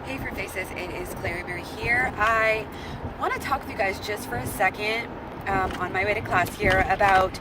Hey Fruit Faces, it is Clary Mary here. I want to talk with you guys just for a second on my way to class here about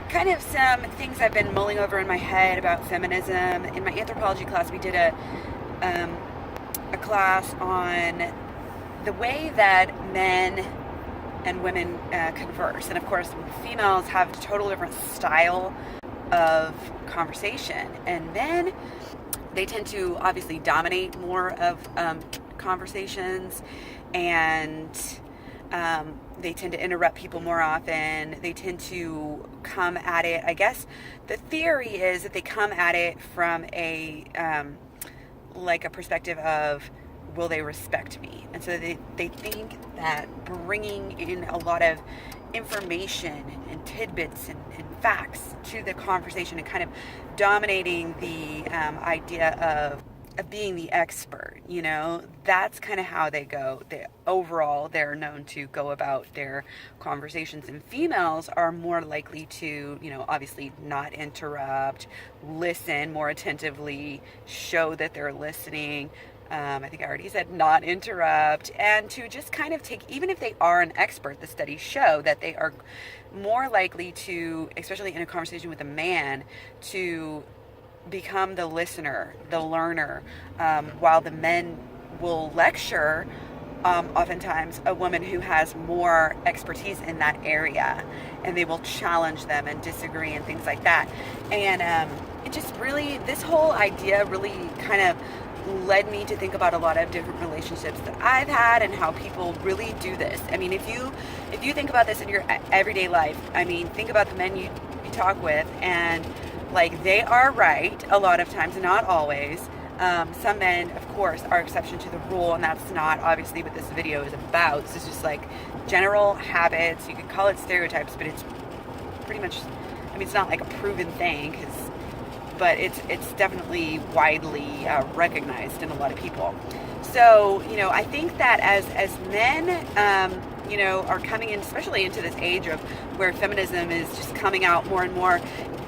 kind of some things I've been mulling over in my head about feminism. In my anthropology class, we did a class on the way that men and women converse. And of course, females have a total different style of conversation. And men, they tend to obviously dominate more of conversations, and they tend to interrupt people more often. They tend to come at it, I guess the theory is that they come at it from a like a perspective of, will they respect me? And so they think that bringing in a lot of information and tidbits and facts to the conversation and kind of dominating the idea of being the expert, that's kind of how they go. Overall, they're known to go about their conversations, and females are more likely to, obviously not interrupt, listen more attentively, show that they're listening. I think I already said not interrupt, and to just kind of take, even if they are an expert, the studies show that they are more likely to, especially in a conversation with a man, to become the listener, the learner, while the men will lecture oftentimes a woman who has more expertise in that area, and they will challenge them and disagree and things like that. And it just really, this whole idea really kind of led me to think about a lot of different relationships that I've had and how people really do this. I mean, if you think about this in your everyday life, I mean, think about the men you talk with, and like, they are right a lot of times, not always. Some men, of course, are exception to the rule, and that's not obviously what this video is about. This is just like general habits. You could call it stereotypes, but it's pretty much, I mean, it's not like a proven thing, but it's definitely widely recognized in a lot of people. So, I think that as men, are coming in, especially into this age of where feminism is just coming out more and more,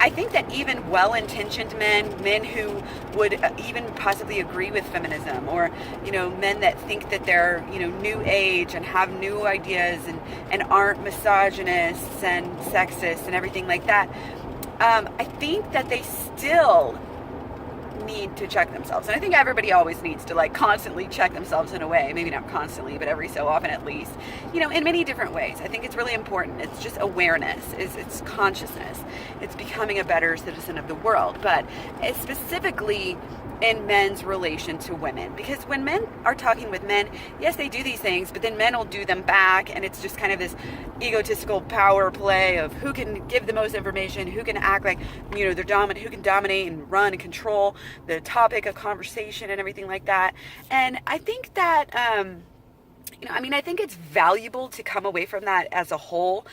I think that even well-intentioned men who would even possibly agree with feminism, or, men that think that they're, new age and have new ideas and aren't misogynists and sexist and everything like that, I think that they still need to check themselves. And I think everybody always needs to constantly check themselves in a way, maybe not constantly, but every so often at least, in many different ways. I think it's really important. It's just awareness, it's consciousness. It's becoming a better citizen of the world, but it's specifically in men's relation to women, because when men are talking with men, yes, they do these things, but then men will do them back, and it's just kind of this egotistical power play of who can give the most information, who can act like, they're dominant, who can dominate and run and control the topic of conversation and everything like that. And I think that, I think it's valuable to come away from that as a whole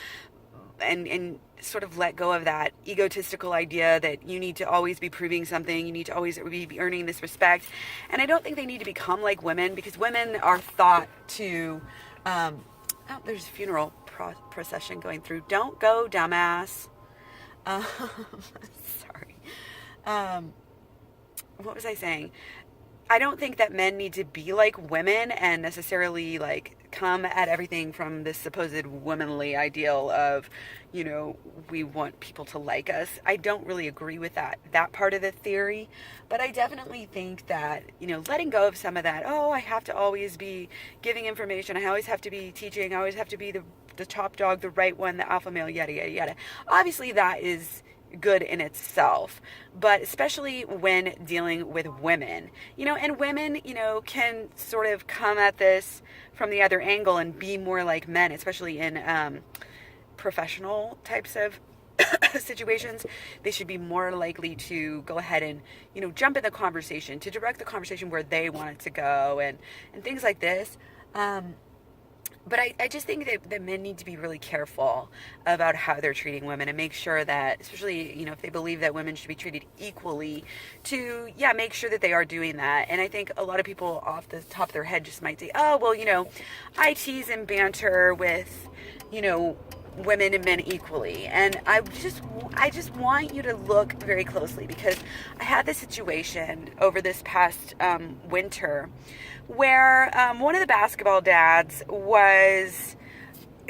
and sort of let go of that egotistical idea that you need to always be proving something, you need to always be earning this respect. And I don't think they need to become like women, because women are thought to, oh, there's a funeral procession going through. Don't go, dumbass. Sorry. What was I saying? I don't think that men need to be like women and necessarily come at everything from this supposed womanly ideal of, we want people to like us. I don't really agree with that part of the theory, but I definitely think that, letting go of some of that, oh, I have to always be giving information, I always have to be teaching, I always have to be the top dog, the right one, the alpha male, yada, yada, yada. Obviously that is good in itself, but especially when dealing with women, and women, can sort of come at this from the other angle and be more like men, especially in professional types of situations. They should be more likely to go ahead and, jump in the conversation, to direct the conversation where they want it to go, and things like this. But I just think that men need to be really careful about how they're treating women, and make sure that, especially, if they believe that women should be treated equally, to, make sure that they are doing that. And I think a lot of people off the top of their head just might say, oh, well, I tease and banter with, women and men equally. And I just want you to look very closely, because I had this situation over this past winter where one of the basketball dads was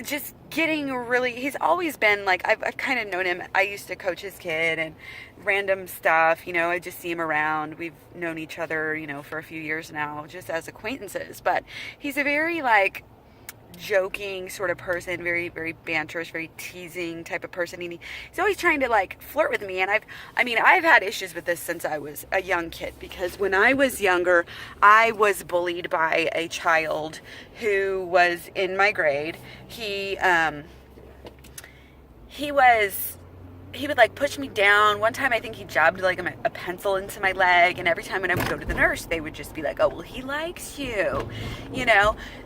just getting really, he's always been like, I've kind of known him. I used to coach his kid and random stuff, I just see him around. We've known each other, for a few years now, just as acquaintances. But he's a very like joking sort of person, very, very banterish, very teasing type of person. And he's always trying to like flirt with me. And I've had issues with this since I was a young kid, because when I was younger, I was bullied by a child who was in my grade. He would like push me down. One time I think he jabbed like a pencil into my leg, and every time when I would go to the nurse, they would just be like, oh, well, he likes you,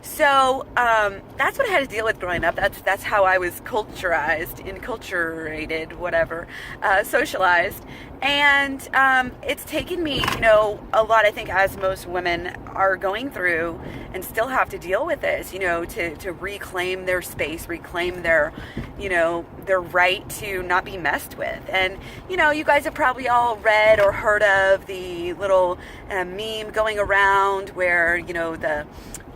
So that's what I had to deal with growing up. That's how I was enculturated, whatever, socialized. And it's taken me, a lot, I think, as most women are going through and still have to deal with this, to reclaim their space, reclaim their right to not be messed with. And, you guys have probably all read or heard of the little meme going around where,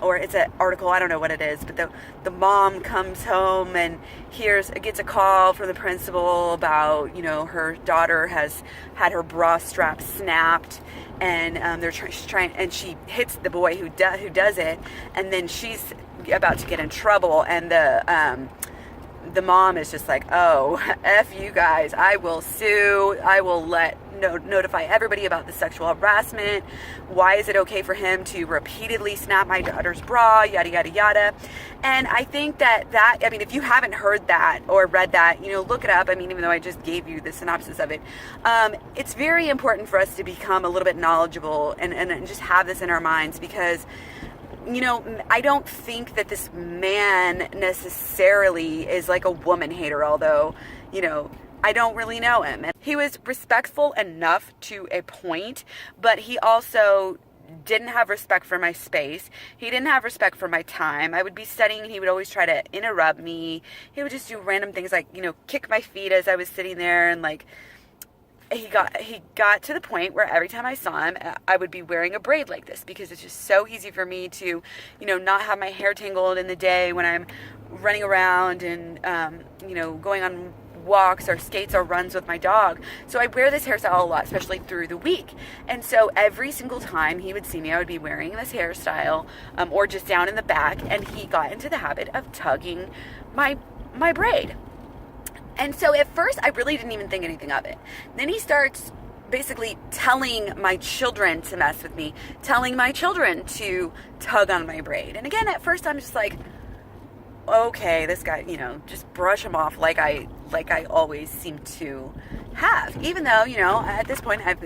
or it's an article, I don't know what it is, but the mom comes home and gets a call from the principal about, her daughter has had her bra strap snapped, and they're trying, and she hits the boy who does it, and then she's about to get in trouble, and the mom is just like, oh, F you guys, I will sue, I will notify everybody about the sexual harassment. Why is it okay for him to repeatedly snap my daughter's bra, yada, yada, yada. And I think that, if you haven't heard that or read that, look it up. Even though I just gave you the synopsis of it, it's very important for us to become a little bit knowledgeable and just have this in our minds, because I don't think that this man necessarily is like a woman hater, although, I don't really know him. And he was respectful enough to a point, but he also didn't have respect for my space. He didn't have respect for my time. I would be studying and he would always try to interrupt me. He would just do random things like, kick my feet as I was sitting there, and like, he got to the point where every time I saw him, I would be wearing a braid like this, because it's just so easy for me to, not have my hair tangled in the day when I'm running around and, going on walks or skates or runs with my dog. So I wear this hairstyle a lot, especially through the week. And so every single time he would see me, I would be wearing this hairstyle, or just down in the back, and he got into the habit of tugging my braid. And so at first, I really didn't even think anything of it. Then he starts basically telling my children to mess with me, telling my children to tug on my braid. And again, at first, I'm just like, okay, this guy, just brush him off like I always seem to have. Even though, at this point, I've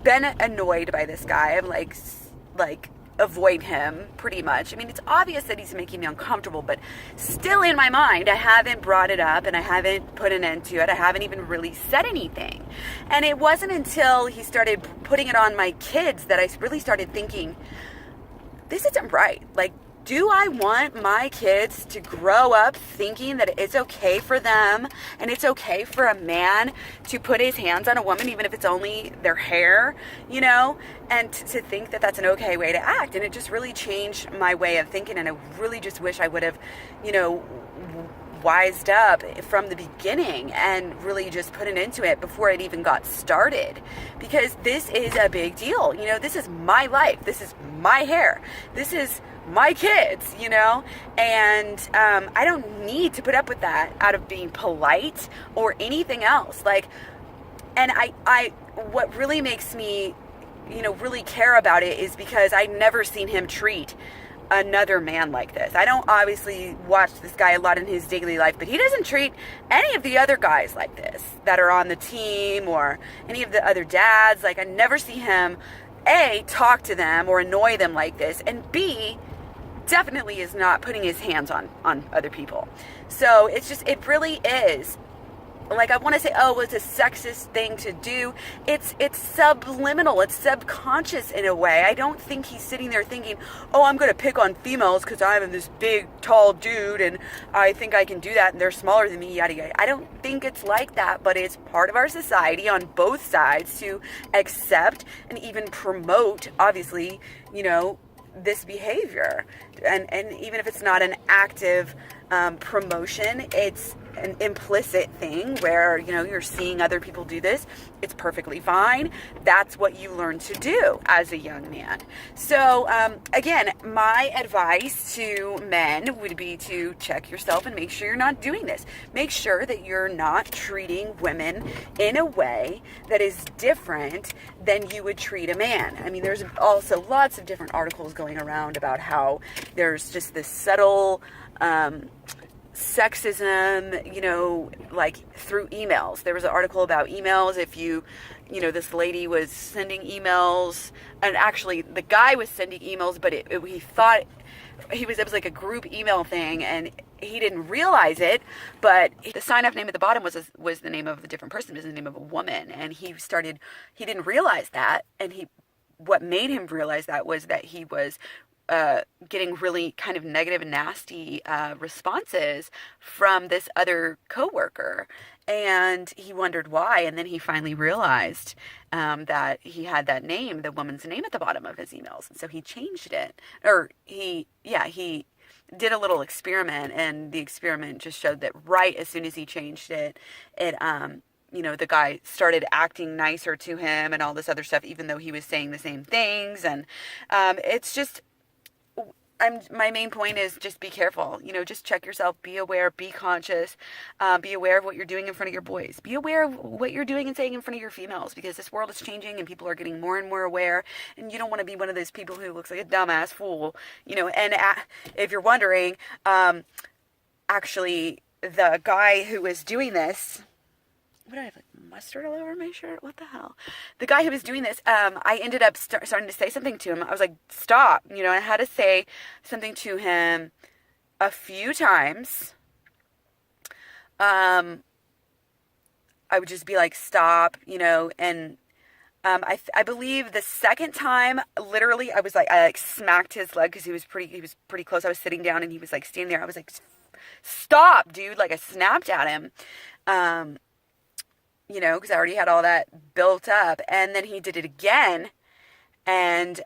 been annoyed by this guy. I'm like avoid him pretty much. It's obvious that he's making me uncomfortable, but still in my mind, I haven't brought it up and I haven't put an end to it. I haven't even really said anything. And it wasn't until he started putting it on my kids that I really started thinking, this isn't right. Like, do I want my kids to grow up thinking that it's okay for them and it's okay for a man to put his hands on a woman, even if it's only their hair, and to think that that's an okay way to act? And it just really changed my way of thinking. And I really just wish I would have, wised up from the beginning and really just put an end to it before it even got started, because this is a big deal. This is my life. This is my hair. This is my kids, and I don't need to put up with that out of being polite or anything else. And I what really makes me, really care about it is because I've never seen him treat another man like this. I don't obviously watch this guy a lot in his daily life, but he doesn't treat any of the other guys like this that are on the team or any of the other dads. I never see him, A, talk to them or annoy them like this, and B, definitely is not putting his hands on other people. So it really is like, I want to say, oh, it's a sexist thing to do. It's subliminal. It's subconscious in a way. I don't think he's sitting there thinking, oh, I'm going to pick on females because I'm this big, tall dude and I think I can do that and they're smaller than me, yada, yada. I don't think it's like that, but it's part of our society on both sides to accept and even promote, obviously, you know, this behavior. And even if it's not an active promotion, it's an implicit thing where, you know, you're seeing other people do this. It's perfectly fine. That's what you learn to do as a young man. So again, my advice to men would be to check yourself and make sure you're not doing this. Make sure that you're not treating women in a way that is different than you would treat a man. I mean, there's also lots of different articles going around about how there's just this subtle sexism, you know, like through emails. There was an article about emails. If you know, this lady was sending emails, and actually the guy was sending emails, but he thought it was like a group email thing, and he didn't realize it, but the sign-off name at the bottom was the name of a different person. It was the name of a woman, and he didn't realize that, and what made him realize that was that he was getting really kind of negative and nasty responses from this other coworker, and he wondered why. And then he finally realized that he had that name, the woman's name, at the bottom of his emails, and so he changed it. Or he did a little experiment, and the experiment just showed that right as soon as he changed it, you know, the guy started acting nicer to him and all this other stuff, even though he was saying the same things. And it's just, my main point is just be careful, you know, just check yourself, be aware, be conscious, be aware of what you're doing in front of your boys, be aware of what you're doing and saying in front of your females, because this world is changing and people are getting more and more aware, and you don't want to be one of those people who looks like a dumbass fool, you know. And if you're wondering, actually the guy who was doing this, what did I have, like mustard all over my shirt? What the hell? The guy who was doing this, I ended up starting to say something to him. I was like, stop, you know, I had to say something to him a few times. I would just be like, stop, you know, and I believe the second time, literally, I smacked his leg because he was pretty close. I was sitting down and he was like standing there. I was like, stop, dude. Like, I snapped at him. You know, because I already had all that built up. And then he did it again. And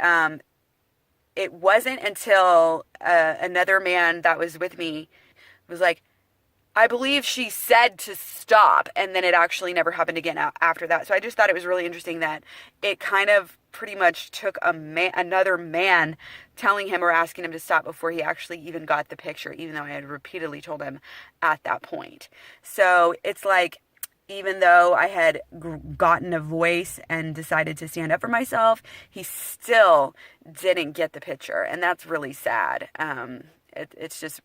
it wasn't until another man that was with me was like, I believe she said to stop. And then it actually never happened again after that. So I just thought it was really interesting that it kind of pretty much took another man telling him or asking him to stop before he actually even got the picture, even though I had repeatedly told him at that point. So it's like, even though I had gotten a voice and decided to stand up for myself, he still didn't get the picture. And that's really sad. It's just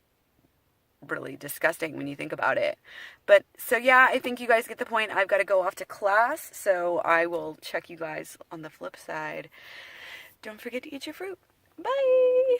really disgusting when you think about it. But so yeah, I think you guys get the point. I've got to go off to class, so I will check you guys on the flip side. Don't forget to eat your fruit. Bye.